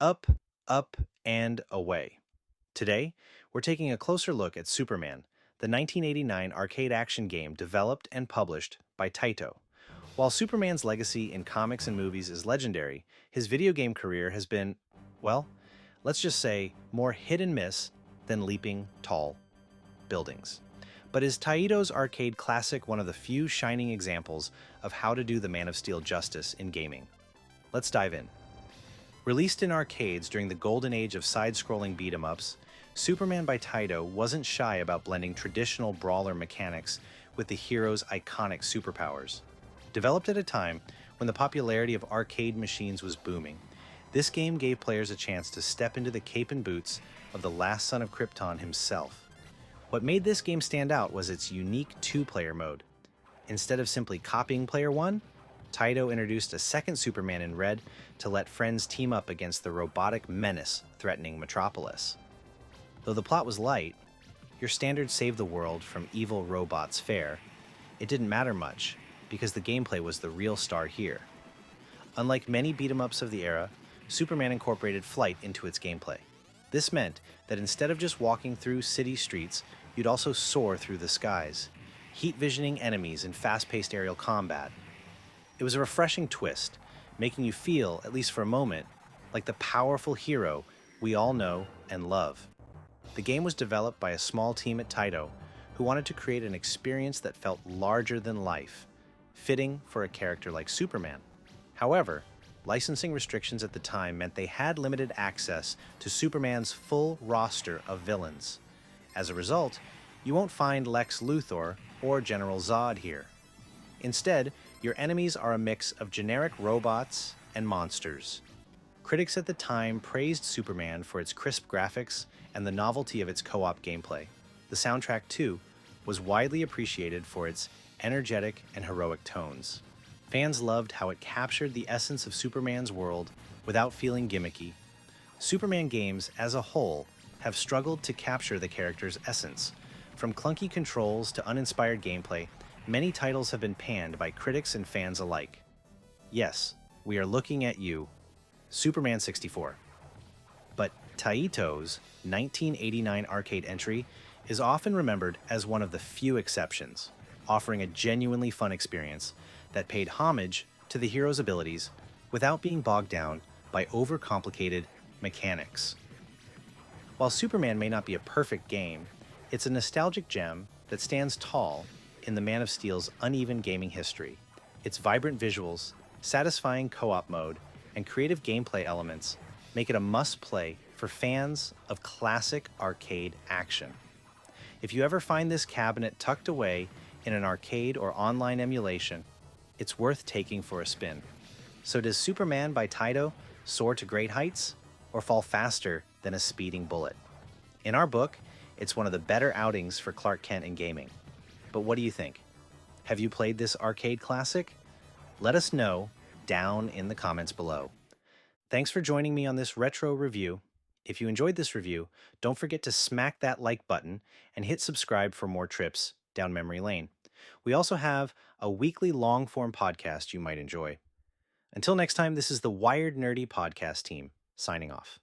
Up, up, and away. Today, we're taking a closer look at Superman, the 1989 arcade action game developed and published by Taito. While Superman's legacy in comics and movies is legendary, his video game career has been, well, let's just say, more hit and miss than leaping tall buildings. But is Taito's arcade classic one of the few shining examples of how to do the Man of Steel justice in gaming? Let's dive in. Released in arcades during the golden age of side-scrolling beat-em-ups, Superman by Taito wasn't shy about blending traditional brawler mechanics with the hero's iconic superpowers. Developed at a time when the popularity of arcade machines was booming, this game gave players a chance to step into the cape and boots of the last son of Krypton himself. What made this game stand out was its unique two-player mode. Instead of simply copying Player 1, Taito introduced a second Superman in red to let friends team up against the robotic menace threatening Metropolis. Though the plot was light, your standard save the world from evil robots fare, it didn't matter much because the gameplay was the real star here. Unlike many beat-em-ups of the era, Superman incorporated flight into its gameplay. This meant that instead of just walking through city streets, you'd also soar through the skies, heat visioning enemies in fast-paced aerial combat. It was a refreshing twist, making you feel, at least for a moment, like the powerful hero we all know and love. The game was developed by a small team at Taito who wanted to create an experience that felt larger than life, fitting for a character like Superman. However, licensing restrictions at the time meant they had limited access to Superman's full roster of villains. As a result, you won't find Lex Luthor or General Zod here. Instead, your enemies are a mix of generic robots and monsters. Critics at the time praised Superman for its crisp graphics and the novelty of its co-op gameplay. The soundtrack, too, was widely appreciated for its energetic and heroic tones. Fans loved how it captured the essence of Superman's world without feeling gimmicky. Superman games, as a whole, have struggled to capture the character's essence. From clunky controls to uninspired gameplay, many titles have been panned by critics and fans alike. Yes, we are looking at you, Superman 64. But Taito's 1989 arcade entry is often remembered as one of the few exceptions, offering a genuinely fun experience that paid homage to the hero's abilities without being bogged down by overcomplicated mechanics. While Superman may not be a perfect game, it's a nostalgic gem that stands tall in the Man of Steel's uneven gaming history. Its vibrant visuals, satisfying co-op mode, and creative gameplay elements make it a must-play for fans of classic arcade action. If you ever find this cabinet tucked away in an arcade or online emulation, it's worth taking for a spin. So does Superman by Taito soar to great heights or fall faster than a speeding bullet? In our book, it's one of the better outings for Clark Kent in gaming. But what do you think? Have you played this arcade classic? Let us know down in the comments below. Thanks for joining me on this retro review. If you enjoyed this review, don't forget to smack that like button and hit subscribe for more trips down memory lane. We also have a weekly long-form podcast you might enjoy. Until next time, this is the Wired Nerdy podcast team signing off.